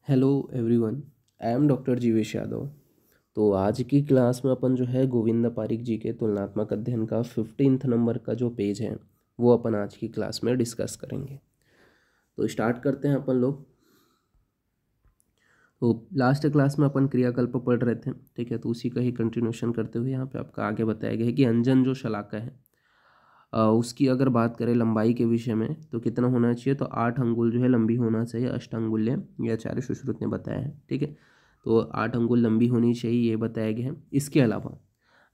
Hello everyone, I am doctor Jeevesh Yadav. तो आज की क्लास में अपन जो है गोविंद पारिक जी के तुलनात्मक अध्ययन का 15th नंबर का जो पेज है वो अपन आज की क्लास में डिस्कस करेंगे। तो स्टार्ट करते हैं अपन लोग। तो लास्ट क्लास में अपन क्रियाकल्प पढ़ रहे थे, ठीक है। तो उसी का ही कंटिन्यूशन करते हुए यहाँ पे आपका आगे बताया गया है कि अंजन जो शलाका है उसकी अगर बात करें लंबाई के विषय में तो कितना होना चाहिए, तो 8 अंगुल जो है लंबी होना चाहिए। अष्टांगुल्य ये आचार्य सुश्रुत ने बताया है, ठीक है। तो 8 अंगुल लंबी होनी चाहिए, ये बताया गया है। इसके अलावा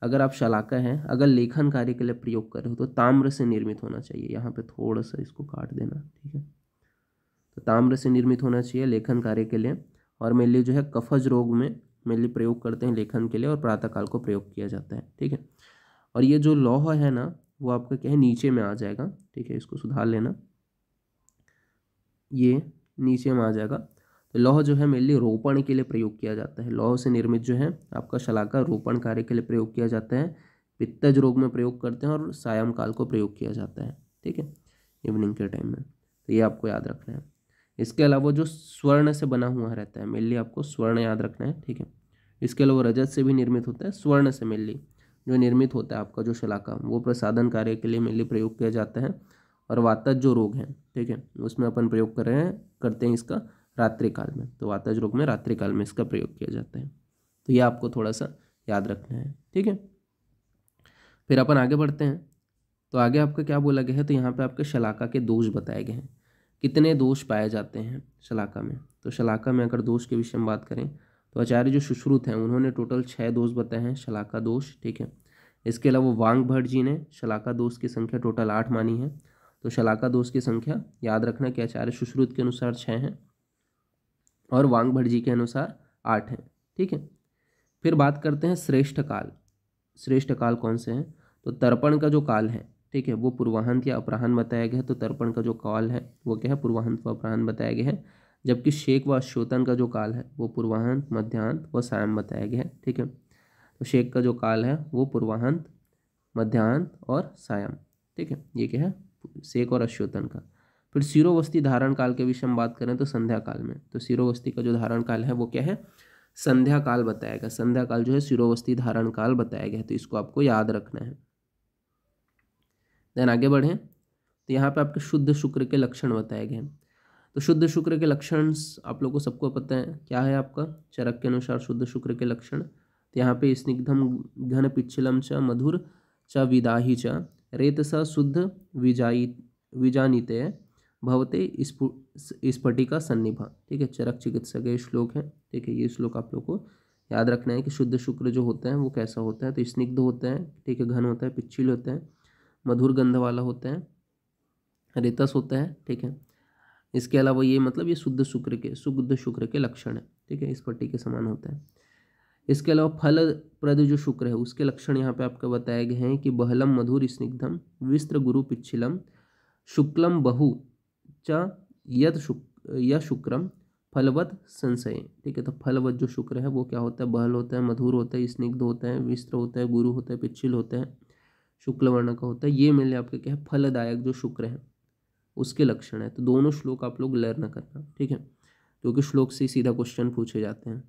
अगर आप शलाका है, अगर लेखन कार्य के लिए प्रयोग कर रहे हो तो ताम्र से निर्मित होना चाहिए। यहाँ पे थोड़ा सा इसको काट देना, ठीक है। तो ताम्र से निर्मित होना चाहिए लेखन कार्य के लिए। और मेनली जो है कफज रोग में मेनली प्रयोग करते हैं लेखन के लिए, और प्रातःकाल को प्रयोग किया जाता है, ठीक है। और ये जो लौह है ना वो आपका क्या है, नीचे में आ जाएगा, ठीक है। इसको सुधार लेना, ये नीचे में आ जाएगा। तो लौह जो है मेनली रोपण के लिए प्रयोग किया जाता है। लौह से निर्मित जो है आपका शलाका रोपण कार्य के लिए प्रयोग किया जाता है, पित्तज रोग में प्रयोग करते हैं, और सायं काल को प्रयोग किया जाता है, ठीक है, इवनिंग के टाइम में। तो ये आपको याद रखना है। इसके अलावा जो स्वर्ण से बना हुआ रहता है, मेनली आपको स्वर्ण याद रखना है, ठीक है। इसके अलावा रजत से भी निर्मित होता है, स्वर्ण से मेनली जो निर्मित होता है आपका जो शलाका वो प्रसाधन कार्य के लिए मेनली प्रयोग किया जाता है। और वातज जो रोग है, ठीक है, उसमें अपन प्रयोग करते हैं इसका रात्रि काल में। तो वातज रोग में रात्रि काल में इसका प्रयोग किया जाता है। तो ये आपको थोड़ा सा याद रखना है, ठीक है। फिर अपन आगे बढ़ते हैं। तो आगे आपका क्या बोला गया है, तो यहाँ पे आपके शलाका के दोष बताए गए हैं। कितने दोष पाए जाते हैं शलाका में। तो शलाका में अगर दोष के विषय में बात करें तो आचार्य जो सुश्रुत हैं उन्होंने टोटल 6 दोष बताए हैं शलाका दोष, ठीक है। इसके अलावा वांग भट्ट जी ने शलाका दोष की संख्या टोटल 8 मानी है। तो शलाका दोष की संख्या याद रखना कि आचार्य सुश्रुत के अनुसार 6 हैं और वांग भट्ट जी के अनुसार 8 हैं, ठीक है। फिर बात करते हैं श्रेष्ठ काल। श्रेष्ठ काल कौन से हैं, तो तर्पण का जो काल है, ठीक है, वो पूर्वाहंत या अपराहन बताया गया है। तो तर्पण का जो काल है वो क्या है, पूर्वाहंत व अपराहन बताया गया है। जबकि शेक व अश्योतन का जो काल है वो पूर्वाहंत, मध्याह्न व सायं बताया गया है, ठीक है। तो शेक का जो काल है वो पूर्वाहंत, मध्याह्न और सायं, ठीक है। ये क्या है, शेक और अश्योतन का। फिर शिरोवस्ती धारण काल के विषय में बात करें तो संध्या काल में, तो शिरोवस्ती का जो धारण काल है वो क्या है, संध्या काल बताया गया। संध्या काल जो है शिरोवस्ती धारण काल बताया गया है, तो इसको आपको याद रखना है। देन आगे बढ़ें तो यहाँ पे आपके शुद्ध शुक्र के लक्षण बताए गए हैं। तो शुद्ध शुक्र के लक्षण आप लोगों को सबको पता है क्या है आपका, चरक के अनुसार शुद्ध शुक्र के लक्षण। तो यहाँ पे स्निग्धम घन पिच्छलम च मधुर च विदाही च रेतसा शुद्ध विजानिते भवते स्फटिका सन्निभा, ठीक है। चरक चिकित्सा के श्लोक है, ठीक है। ये श्लोक आप लोग को याद रखना है कि शुद्ध शुक्र जो होता है वो कैसा होता है, तो स्निग्ध होता है, ठीक है, घन होता है, पिच्छिल होता है, मधुर गंध वाला होता है, रेतस होता है, ठीक है। इसके अलावा ये मतलब ये शुद्ध शुक्र के लक्षण है, ठीक है, इस पट्टी के समान होता है। इसके अलावा फलप्रद जो शुक्र है उसके लक्षण यहाँ पे आपको बताए गए हैं कि बहलम मधुर स्निग्धम विस्त्र गुरु पिच्छिलम शुक्लम बहु च यद शुक्रम फलवत संशय, ठीक है। तो फलवत जो शुक्र है वो क्या होता है, बहल होता है, मधुर होता है, स्निग्ध होता है, विस्त्र होता है, गुरु होता है, पिच्छिल होता है, शुक्ल वर्ण का होता है। ये मेरे आपके क्या है, फलदायक जो शुक्र है उसके लक्षण है। तो दोनों श्लोक आप लोग लर्न करना, ठीक है, क्योंकि श्लोक से सीधा क्वेश्चन पूछे जाते हैं।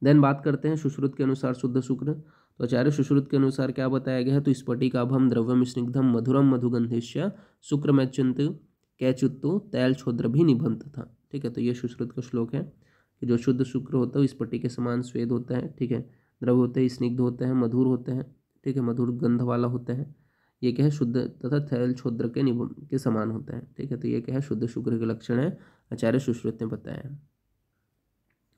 देन बात करते हैं सुश्रुत के अनुसार शुद्ध शुक्र। तो आचार्य सुश्रुत के अनुसार क्या बताया गया है, तो स्फटिकाभम द्रव्यम स्निग्धम मधुरम मधुगंधिश्य शुक्र में चिंत कैच्युत्तो तैल छोद्र भी निबंध था, ठीक है। तो ये सुश्रुत का श्लोक है कि जो शुद्ध शुक्र होता है स्फटि के समान स्वेद होता है, ठीक है, द्रव्य होते हैं, स्निग्ध होते हैं, मधुर होते हैं, ठीक है, मधुर गंध वाला होता है। ये क्या है, शुद्ध तथा थैल छोद्र के समान होता है, ठीक है। तो ये क्या है, शुद्ध शुक्र के लक्षण है, आचार्य सुश्रुत ने बताया है,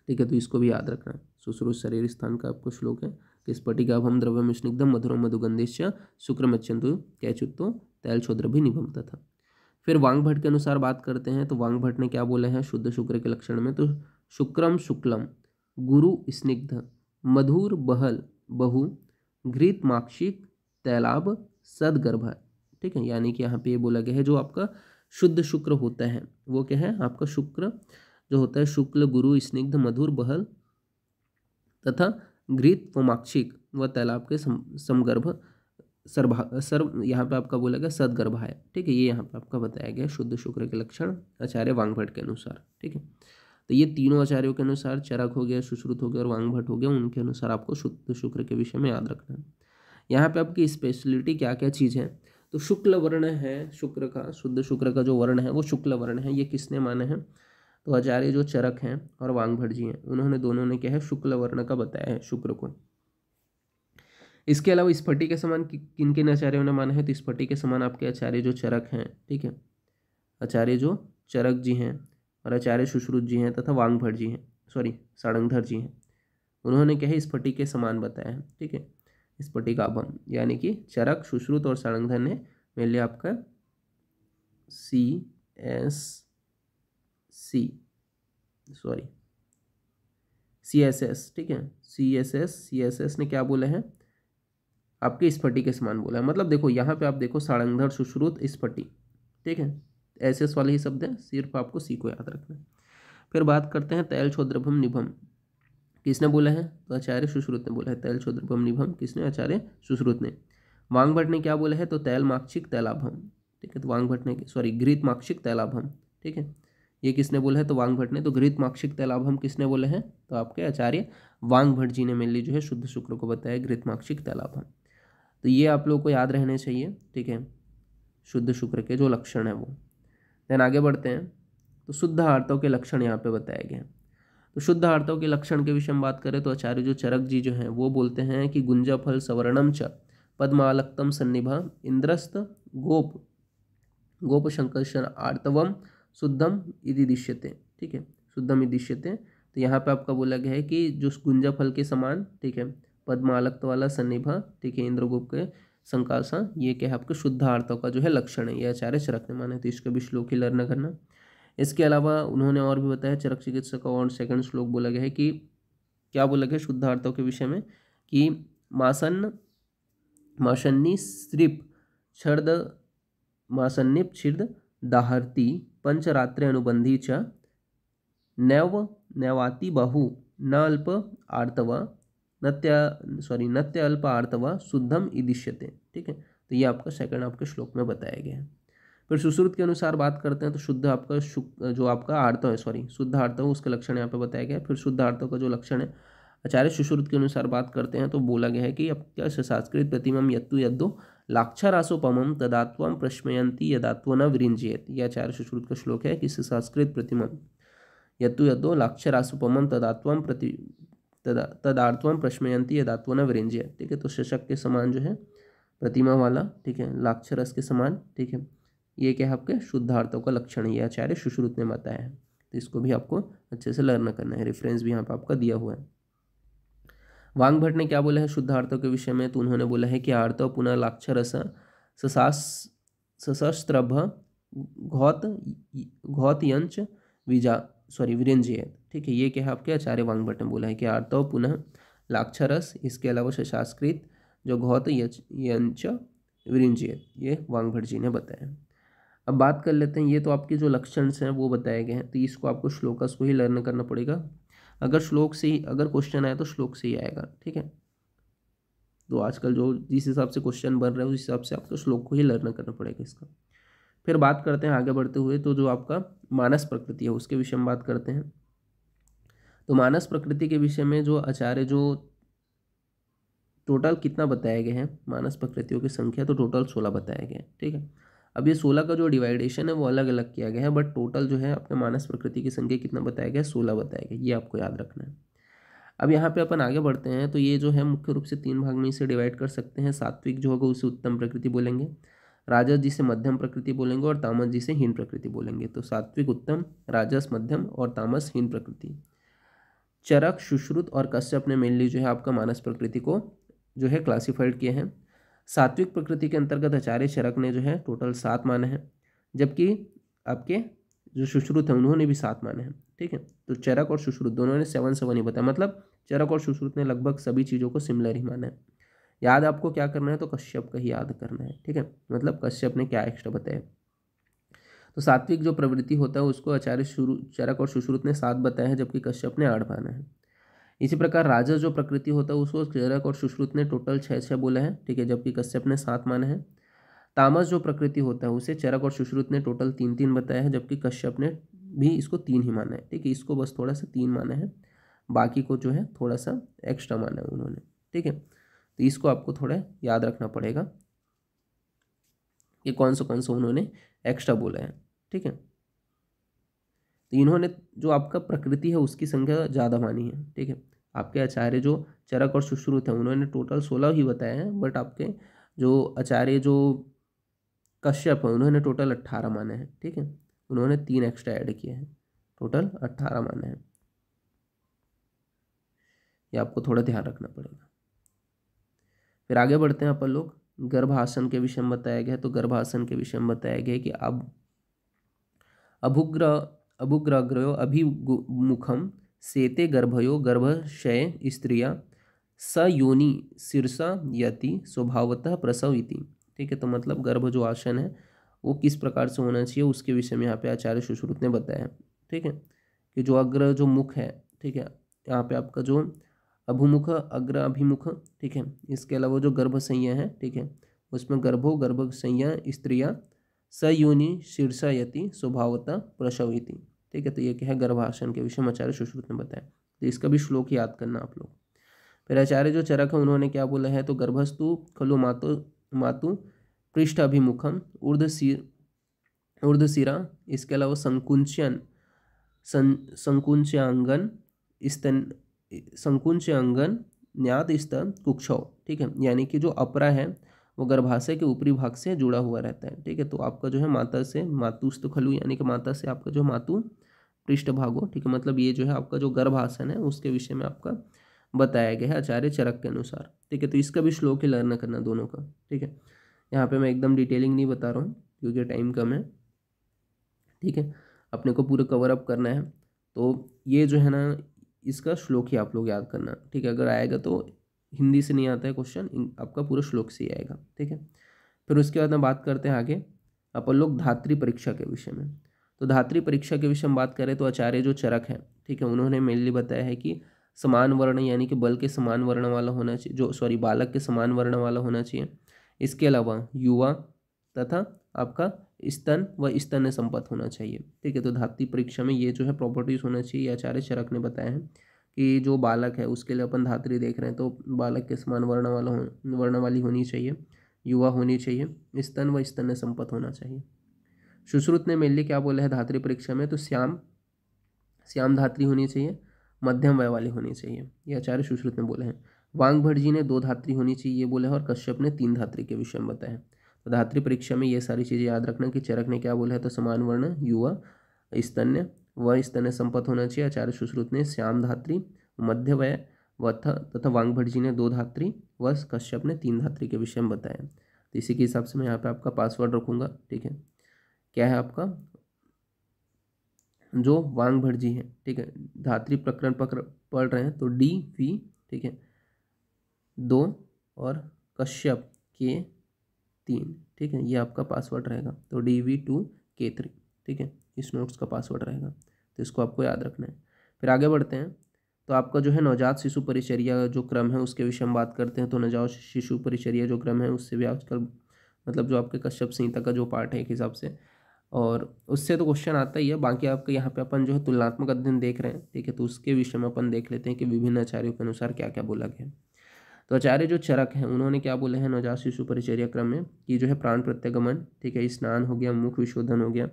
ठीक है। तो इसको भी याद रखना। सुश्रुत शरीर स्थान का आपको श्लोक है कि स्फटिकाभम द्रव्यम स्निग्धम मधुरम मधुगंधिश्च शुक्र मच्छन्तु कैच्युत्तो तैल छोद्र भी निबंध था। फिर वांग भट्ट के अनुसार बात करते हैं। तो वांग भट्ट ने क्या बोले हैं शुद्ध शुक्र के लक्षण में, तो शुक्रम शुक्लम गुरु स्निग्ध मधुर बहल बहु घृत माक्षिक तैलाब सदगर्भ, ठीक है। यानी कि यहाँ पे ये बोला गया है जो आपका शुद्ध शुक्र होता है वो क्या है, आपका शुक्र जो होता है शुक्ल गुरु स्निग्ध मधुर बहल तथा घृत व माक्षिक व तैलाब के समगर्भ सर यहाँ पे आपका बोला गया सदगर्भाय, ठीक है। ये यहाँ पे आपका बताया गया शुद्ध शुक्र के लक्षण आचार्य वांगभट के अनुसार, ठीक है। तो ये तीनों आचार्यों के अनुसार, चरक हो गया, सुश्रुत हो गया और वांगभट हो गया, उनके अनुसार आपको शुद्ध शुक्र के विषय में याद रखना है। यहाँ पे आपकी स्पेशलिटी क्या क्या चीज़ है, तो शुक्ल वर्ण है शुक्र का, शुद्ध शुक्र का जो वर्ण है वो शुक्ल वर्ण है। ये किसने माने हैं, तो आचार्य जो चरक हैं और वांगभट जी हैं, उन्होंने दोनों ने क्या है शुक्ल वर्ण का बताया है शुक्र को। इसके अलावा स्फटिक के समान किन किन आचार्यों ने माना है, तो स्फटिक के समान आपके आचार्य जो चरक हैं, ठीक है, आचार्य जो चरक जी हैं और आचार्य सुश्रुत जी हैं तथा वांगभट जी हैं, सॉरी सारंगधर जी हैं, उन्होंने क्या है स्फटिक के समान बताया है, ठीक है। स्फटिकाभम यानी कि चरक, सुश्रुत और सारंगधर ने मेरे लिए आपका CSS, ठीक है, CSS ने क्या बोला है, आपके स्फटिक के समान बोला है। मतलब देखो यहाँ पे आप देखो सारंगधर, सुश्रुत, स्फटिक, ठीक है, SS वाले ही शब्द हैं, सिर्फ आपको सी को याद रखना है। फिर बात करते हैं तैल छोद्रभम निभम, किसने बोला है, तो आचार्य सुश्रुत ने बोला है। तैल छोद्रभम निभम किसने, आचार्य सुश्रुत ने। वांगभट ने क्या बोला है, तो तैल माक्षिक तैलाभम, ठीक है, तो वांगभट ने घृत माक्षिक तैलाभम, ठीक है, ये किसने बोला है, तो वांगभट ने। तो घृत माक्षिक तैलाभम किसने बोला है, तो आपके आचार्य वांगभट जी ने मेनली जो है शुद्ध शुक्र को बताया घृत माक्षिक तैलाभम। तो ये आप लोगों को याद रहने चाहिए, ठीक है, शुद्ध शुक्र के जो लक्षण है वो। देन आगे बढ़ते हैं, तो शुद्ध आर्तव के लक्षण यहाँ पे बताए गए हैं। तो शुद्ध आर्तव के लक्षण के विषय में बात करें तो आचार्य जो चरक जी जो हैं वो बोलते हैं कि गुंजा फल सवर्णम च पद्मालक्तम सन्निभा इंद्रस्त गोप शंकर्षण आर्तवम शुद्धम इति दिश्यते, ठीक है, शुद्धम इति दिश्यते। तो यहाँ पे आपका बोला गया है कि जो गुंजा फल के समान, ठीक है, पद्मालक्त वाला सन्निभा, ठीक है, इंद्रगोप के संकासा, ये क्या है आपके शुद्ध आर्तव का जो है लक्षण है, ये आचार्य चरक ने माना है। तो इसका भी श्लोक ही लर्न करना। इसके अलावा उन्होंने और भी बताया, चरक चिकित्सक का और सेकंड श्लोक बोला गया है कि क्या बोला गया शुद्ध आर्तव के विषय में, कि मासन्नी स्त्रिप छर्द मासन्निप छिर्द दाहर्ती पंचरात्रे अनुबंधी च नैवाति बहु न अल्प आर्तवा नत्य अल्प आर्तवा शुद्धम इदिश्यते, ठीक है। तो ये आपका सेकंड आपके श्लोक में बताया गया है। फिर सुश्रुत के अनुसार बात करते हैं तो शुद्ध आपका जो आपका आर्तव है, शुद्ध आर्तव उसका लक्षण यहाँ पे बताया गया है। फिर शुद्ध आर्तव का जो लक्षण है आचार्य सुश्रुत के अनुसार बात करते हैं तो बोला गया है कि अब क्या संस्कृत प्रतिमम यत्तु यद्दो लाक्षरासोपमम तदात्वम प्रश्मयंती यदात्व न विरिंजयेत। यह आचार्य सुश्रुत का श्लोक है कि संस्कृत प्रतिमम यत्तु यद्दो लाक्षरासोपमम तदात्वम प्रश्मयंती यदात्व न विरिंजयेत, ठीक है। तो शशक के समान जो है प्रतिमा वाला, ठीक है, लाक्षरस के समान, ठीक है, ये क्या है आपके शुद्धार्थों का लक्षण है, ये आचार्य सुश्रुत ने बताया है। तो इसको भी आपको अच्छे से लर्न करना है, रेफरेंस भी यहाँ पे आपका दिया हुआ है। वांगभट ने क्या बोला है शुद्धार्थों के विषय में, तो उन्होंने बोला है कि आर्तव पुनः लाक्षरस सशस्त्रभ घौत यंच विरंजयेत, ठीक है, ये क्या है आपके आचार्य वांगभट ने बोला है कि आर्तव पुनः लाक्षरस, इसके अलावा संस्कृत जो घौत यंच विरंजयेत, ये वांगभट जी ने बताया। अब बात कर लेते हैं, ये तो आपके जो लक्षण हैं वो बताए गए हैं, तो इसको आपको श्लोकस को ही लर्न करना पड़ेगा। अगर श्लोक से ही अगर क्वेश्चन आए तो श्लोक से ही आएगा, ठीक है। तो आजकल जो जिस हिसाब से क्वेश्चन बन रहे हैं उस हिसाब से आपको श्लोक को ही लर्न करना पड़ेगा इसका। फिर बात करते हैं आगे बढ़ते हुए, तो जो आपका मानस प्रकृति है उसके विषय में बात करते हैं। तो मानस प्रकृति के विषय में जो आचार्य जो टोटल कितना बताया गया है मानस प्रकृतियों की संख्या, तो टोटल 16 बताया गया है, ठीक है। अब ये 16 का जो डिवाइडेशन है वो अलग अलग किया गया है, बट टोटल जो है अपने मानस प्रकृति की संख्या कितना बताया गया है, 16 बताया गया, ये आपको याद रखना है। अब यहाँ पे अपन आगे बढ़ते हैं, तो ये जो है मुख्य रूप से 3 भाग में इसे डिवाइड कर सकते हैं। सात्विक जो होगा उसे उत्तम प्रकृति बोलेंगे, राजस जिसे मध्यम प्रकृति बोलेंगे और तामस जिसे हीन प्रकृति बोलेंगे। तो सात्विक उत्तम, राजस मध्यम और तामस हीन प्रकृति। चरक, सुश्रुत और कश्यप ने मेनली जो है आपका मानस प्रकृति को जो है क्लासिफाइड किए हैं। सात्विक प्रकृति के अंतर्गत आचार्य चरक ने जो है टोटल 7 माने हैं, जबकि आपके जो सुश्रुत है उन्होंने भी 7 माने हैं, ठीक है। तो चरक और सुश्रुत दोनों ने 7 ही बताया, मतलब चरक और सुश्रुत ने लगभग सभी चीज़ों को सिमिलर ही माना है। याद आपको क्या करना है, तो कश्यप का ही याद करना है, ठीक है, मतलब कश्यप ने क्या एक्स्ट्रा बताया। तो सात्विक जो प्रवृत्ति होता है उसको आचार्य चरक और सुश्रुत ने 7 बताया है, जबकि कश्यप ने 8 माना है। इसी प्रकार राजस जो प्रकृति होता है उसको चरक और सुश्रुत ने टोटल 6 बोला है, ठीक है, जबकि कश्यप ने 7 माने हैं। तामस जो प्रकृति होता है उसे चरक और सुश्रुत ने टोटल 3 बताया है, जबकि कश्यप ने भी इसको 3 ही माना है, ठीक है, इसको बस थोड़ा सा 3 माना है, बाकी को जो है थोड़ा सा एक्स्ट्रा माना है उन्होंने, ठीक है। तो इसको आपको थोड़ा याद रखना पड़ेगा कि कौन सा उन्होंने एक्स्ट्रा बोला है, ठीक है। तो इन्होंने जो आपका प्रकृति है उसकी संख्या ज़्यादा मानी है, ठीक है। आपके आचार्य जो चरक और सुश्रुत है उन्होंने टोटल 16 ही बताए हैं, बट आपके जो आचार्य जो कश्यप है उन्होंने टोटल 18 माने हैं, ठीक है। उन्होंने 3 एक्स्ट्रा ऐड किए हैं, टोटल 18 माने हैं। ये आपको थोड़ा ध्यान रखना पड़ेगा। फिर आगे बढ़ते हैं अपन लोग। गर्भासन के विषय में बताया गया है, तो गर्भासन के विषय में बताया गया है कि अब अभुग्रग्रयो अभिमुखम सेते गर्भयो गर्भशय स्त्रिया स योनि शीर्षा यति स्वभावतः प्रसव इति, ठीक है। तो मतलब गर्भ जो आसन है वो किस प्रकार से होना चाहिए उसके विषय में यहाँ पे आचार्य सुश्रुत ने बताया, ठीक है, कि जो अग्र जो मुख है, ठीक है, यहाँ पे आपका जो अभुमुख अग्र अभिमुख, ठीक है, इसके अलावा जो गर्भ संज्ञा है, ठीक है, उसमें गर्भो गर्भ संज्ञा स्त्रिया सयोनि शीर्षायति स्वभावतः प्रसविति, ठीक है। तो ये क्या है, गर्भासन के विषय में आचार्य सुश्रुत ने बताया। तो इसका भी श्लोक याद करना आप लोग। फिर आचार्य जो चरक है उन्होंने क्या बोला है, तो गर्भस्तु खलु मातु पृष्ठ अभिमुखम ऊर्ध्वशिरा, इसके अलावा संकुंच्याङ्गन स्तन संकुंच्याङ्गन न्यात स्तन कुक्षौ, ठीक है, यानी कि जो अपरा है वो गर्भाशय के ऊपरी भाग से जुड़ा हुआ रहता है, ठीक है। तो आपका जो है माता से मातुस्थ खलु यानी कि माता से आपका जो मातु पृष्ठ भाग हो, ठीक है, मतलब ये जो है आपका जो गर्भासन है उसके विषय में आपका बताया गया है आचार्य चरक के अनुसार, ठीक है। तो इसका भी श्लोक ही लर्न करना दोनों का, ठीक है। यहाँ पे मैं एकदम डिटेलिंग नहीं बता रहा हूँ क्योंकि टाइम कम है, ठीक है, अपने को पूरा कवर अप करना है। तो ये जो है ना इसका श्लोक ही आप लोग याद करना, ठीक है। अगर आएगा तो हिंदी से नहीं आता है क्वेश्चन, आपका पूरा श्लोक से ही आएगा, ठीक है। फिर उसके बाद में बात करते हैं आगे अपन लोग धात्री परीक्षा के विषय में। तो धात्री परीक्षा के विषय में बात करें तो आचार्य जो चरक है, ठीक है, उन्होंने मेनली बताया है कि समान वर्ण यानी कि बल के समान वर्ण वाला होना चाहिए, बालक के समान वर्ण वाला होना चाहिए। इसके अलावा युवा तथा आपका स्तन व स्तन्य संपत्त होना चाहिए, ठीक है। तो धात्री परीक्षा में ये जो है प्रॉपर्टीज होना चाहिए, आचार्य चरक ने बताया है कि जो बालक है उसके लिए अपन धात्री देख रहे हैं तो बालक के समान वर्ण वाली होनी चाहिए, युवा होनी चाहिए, स्तन व स्तन्य संपत्त होना चाहिए। सुश्रुत ने मेनली क्या बोला है धात्री परीक्षा में, तो श्याम धात्री होनी चाहिए, मध्यम वय वाली होनी चाहिए, ये आचार्य सुश्रुत ने बोले हैं। वांगभट जी ने 2 धात्री होनी चाहिए ये बोला है, और कश्यप ने 3 धात्री के विषय में बताया। तो धात्री परीक्षा में ये सारी चीज़ें याद रखना कि चरक ने क्या बोला है, तो समान वर्ण, युवा, स्तन्य व स्तन्य संपत्त होना चाहिए। आचार्य सुश्रुत ने श्याम धात्री, मध्य वय तथा वांगभट जी ने 2 धात्री व कश्यप ने 3 धात्री के विषय में बताया। तो इसी के हिसाब से मैं यहाँ पे आपका पासवर्ड रखूँगा, ठीक है। क्या है आपका जो वांगभट जी है, ठीक है, धात्री प्रकरण पढ़ रहे हैं तो DV, ठीक है, 2 और कश्यप के 3, ठीक है, ये आपका पासवर्ड रहेगा। तो DV2K3, ठीक है, इस नोट्स का पासवर्ड रहेगा, तो इसको आपको याद रखना है। फिर आगे बढ़ते हैं तो आपका जो है नवजात शिशु परिचर्या जो क्रम है उसके विषय में बात करते हैं। तो नवजात शिशु परिचर्या जो क्रम है उससे भी आजकल मतलब जो आपके कश्यप संहिता का जो पार्ट है एक हिसाब से, और उससे तो क्वेश्चन आता ही है। बाकी आपका यहाँ पे अपन जो है तुलनात्मक अध्ययन देख रहे हैं, ठीक है, तो उसके विषय में अपन देख लेते हैं कि विभिन्न आचार्यों के अनुसार क्या क्या बोला गया है। तो आचार्य जो चरक हैं उन्होंने क्या बोले हैं नवजात शिशु परिचर्या क्रम में कि जो है प्राण प्रत्यागमन, ठीक है, स्नान हो गया, मुख विशोधन हो गया,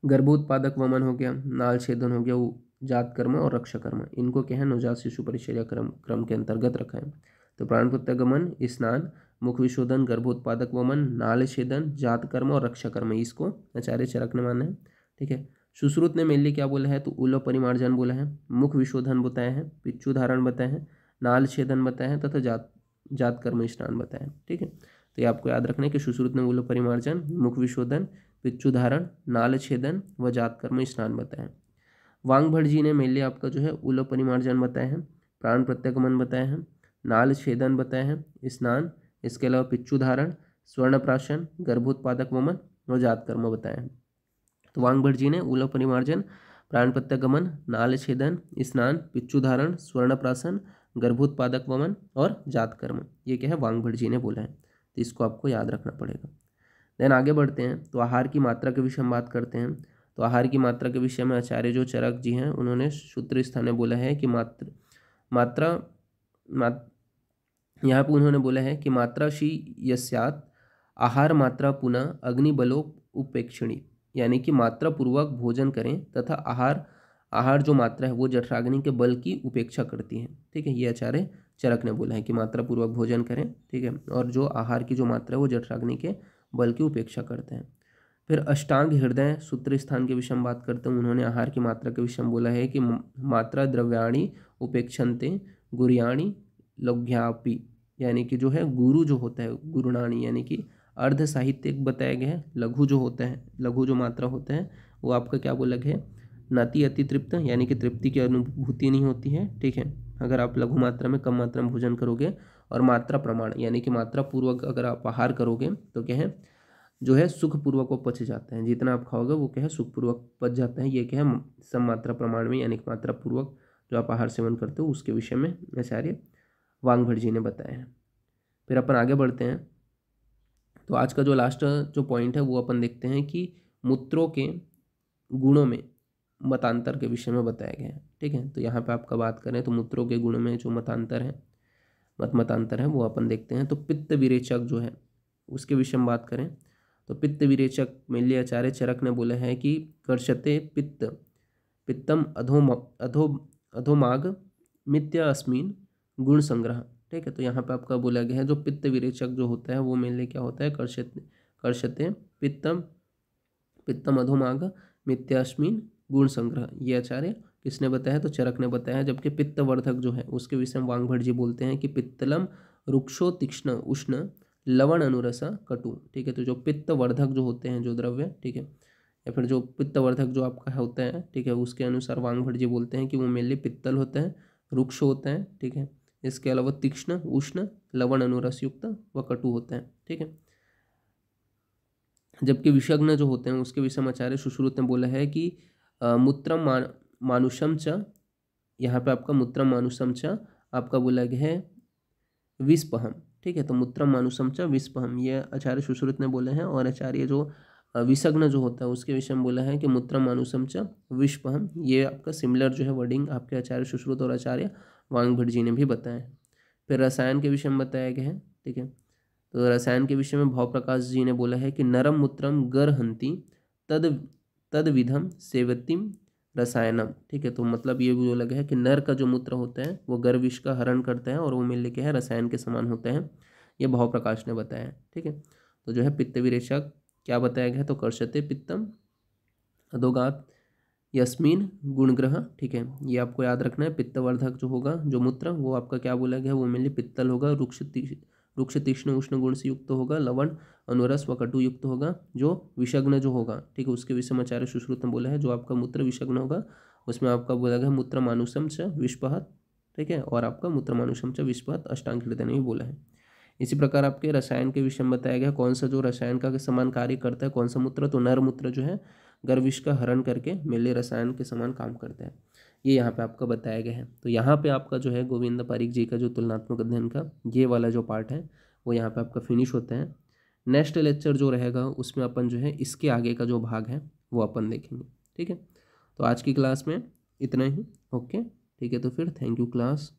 गर्भोत्पादक वमन हो गया, नाल छेदन हो गया, जात कर्म और रक्षा कर्म, इनको क्या है नवजात शिशु परिचर्या क्रम के अंतर्गत रखा है। तो प्राण प्रत्यागमन, स्नान, मुख विशोधन, गर्भोत्पादक वमन, नाल छेदन, जात कर्म और रक्षा कर्म, इसको आचार्य चरक ने माना है, ठीक है। सुश्रुत ने मेनली क्या बोला है, तो उलव परिमार्जन बोला है, मुख विशोधन बताया है, पिच्चू धारण बताया है, नाल छेदन बताया है तथा जात कर्म स्नान बताया है, ठीक है। तो ये आपको याद रखना है कि सुश्रुत ने उलव परिमार्जन, मुख विशोधन, पिच्चू धारण, नाल छेदन व जात कर्म स्नान बताया है। वांगभट जी ने मेनली आपका जो है उलव परिमार्जन बताया है, प्राण प्रत्यागमन बताया है, नाल छेदन बताया है, स्नान, इसके अलावा पिच्चू धारण, स्वर्ण प्राशन, गर्भोत्पादक वमन और जात कर्म बताया है। तो वांगभट जी ने उलव परिमार्जन, प्राणप्रत्यागमन, नाल छेदन, स्नान, पिच्चुधारण, स्वर्णप्राशन, गर्भोत्पादक वमन और जातकर्म, ये क्या है वांगभट जी ने बोला है। तो इसको आपको याद रखना पड़ेगा। देन आगे बढ़ते हैं तो आहार की मात्रा के विषय में बात करते हैं। तो आहार की मात्रा के विषय में आचार्य जो चरक जी हैं उन्होंने सूत्र स्थान में बोला है कि यहाँ पर उन्होंने बोला है कि मात्रा शी यस्यात् आहार मात्रा पुनः अग्निबलो उपेक्षणी, यानी कि मात्रा पूर्वक भोजन करें तथा आहार जो मात्रा है वो जठराग्नि के बल की उपेक्षा करती है। ठीक है, ये आचार्य चरक ने बोला है कि मात्रा पूर्वक भोजन करें, ठीक है, और जो आहार की जो मात्रा है वो जठराग्नि के बल की उपेक्षा करते हैं। फिर अष्टांग हृदय सूत्र स्थान के विषय में बात करते हैं। उन्होंने आहार की मात्रा के विषय में बोला है कि मात्रा द्रव्याणी उपेक्षन्ते गुरियाणी लघ्यापि, यानी कि जो है गुरु जो होता है गुरुणानी, यानी कि अर्ध साहित्यिक बताया गया है। लघु जो होता है, लघु जो मात्रा होता है वो आपका क्या बोला गया है, नाति अति तृप्त, यानी कि तृप्ति की अनुभूति नहीं होती है। ठीक है, अगर आप लघु मात्रा में कम मात्रा में भोजन करोगे, और मात्रा प्रमाण यानी कि मात्रा पूर्वक अगर आप आहार करोगे तो क्या है जो है सुखपूर्वक वो पच जाता है, जितना आप खाओगे वो क्या है सुखपूर्वक पच जाता है। ये क्या है सम मात्रा प्रमाण में, यानी कि मात्रा पूर्वक जो आप आहार सेवन करते हो उसके विषय में आचार्य वांगभट जी ने बताया है। फिर अपन आगे बढ़ते हैं तो आज का जो लास्ट जो पॉइंट है वो अपन देखते हैं कि मूत्रों के गुणों में मतांतर के विषय में बताया गया है। ठीक है, तो यहाँ पे आपका बात करें तो मूत्रों के गुणों में जो मतांतर है वो अपन देखते हैं। तो पित्त विरेचक जो है उसके विषय में बात करें तो पित्त विरेचक मेनली आचार्य चरक ने बोला है कि कर्षते पित्तम अधोमाग मित्य अस्मिन गुण संग्रह। ठीक है, तो यहाँ पे आपका बोला गया है जो पित्त विरेचक जो होता है वो मेनली क्या होता है, कर्षते पित्तम अधोमाग मित्यास्मिन गुण संग्रह, ये आचार्य किसने बताया तो चरक ने बताया। जबकि पित्तवर्धक जो है उसके विषय में वांगभट जी बोलते हैं कि पित्तलम रुक्षो तीक्ष्ण उष्ण लवण अनुरसा कटु। ठीक है, तो जो पित्तवर्धक जो होते हैं जो द्रव्य, ठीक है, या फिर जो पित्तवर्धक जो आपका होता है, ठीक है, उसके अनुसार वांगभट जी बोलते हैं कि वो मेनली पित्तल होता है, रुक्ष होता है। ठीक है, इसके अलावा तीक्ष्ण उष्ण लवण अनुरस युक्त व कटु होता है। ठीक है, जबकि विषग्न जो होते हैं उसके विषय में आचार्य सुश्रुत ने बोला है कि मूत्रम मानुषम च, यहाँ पे आपका मूत्रम मानुषम च आपका बोला गया है विस्पहम। ठीक है, तो मूत्रम मानुषम च विस्पहम, ये आचार्य सुश्रुत ने बोले हैं। और आचार्य जो विषग्न जो होता है उसके विषय में बोला है कि मूत्रम मानुषम च विस्पहम। ये आपका सिमिलर जो है वर्डिंग आपके आचार्य सुश्रुत और आचार्य वांगभट जी ने भी बताया है। फिर रसायन के विषय में बताया गया है। ठीक है, तो रसायन के विषय में भाव प्रकाश जी ने बोला है कि नरम मूत्रम गर्हंती तद विधम सेवतिम रसायनम। ठीक है, तो मतलब ये भी बोला गया है कि नर का जो मूत्र होता है वो गर्विष का हरण करता है और वो मिल के है रसायन के समान होता है, ये भाव प्रकाश ने बताया है। ठीक है, तो जो है पित्त विरेचक क्या बताया गया है तो कर्षते पित्तम अधोगात यस्मीन गुणग्रह। ठीक है, ये आपको याद रखना है। पित्तवर्धक जो होगा जो मूत्र वो आपका क्या बोला गया है वो मेनली पित्तल होगा, रुक्ष तीक्ष्ण उष्ण गुण से युक्त होगा, लवण अनुरस व कटु युक्त होगा। जो विषग्न जो होगा, ठीक है, उसके विषय में आचार्य सुश्रुत ने बोला है जो आपका मूत्र विषग्न होगा उसमें आपका बोला गया मूत्र मानुषम च विष्पहत। ठीक है, और आपका मूत्र मानुषम च विष्पहत अष्टांग हृदय ने भी बोला है। इसी प्रकार आपके रसायन के विषय में बताया गया कौन सा जो रसायन का समान कार्य करता है, कौन सा मूत्र, तो नर मूत्र जो है गर्विष का हरण करके मेले रसायन के समान काम करता है, ये यहाँ पे आपका बताया गया है। तो यहाँ पे आपका जो है गोविंद पारीक जी का जो तुलनात्मक अध्ययन का ये वाला जो पार्ट है वो यहाँ पे आपका फिनिश होता है। नेक्स्ट लेक्चर जो रहेगा उसमें अपन जो है इसके आगे का जो भाग है वो अपन देखेंगे। ठीक है, तो आज की क्लास में इतना ही। ओके, ठीक है, तो फिर थैंक यू क्लास।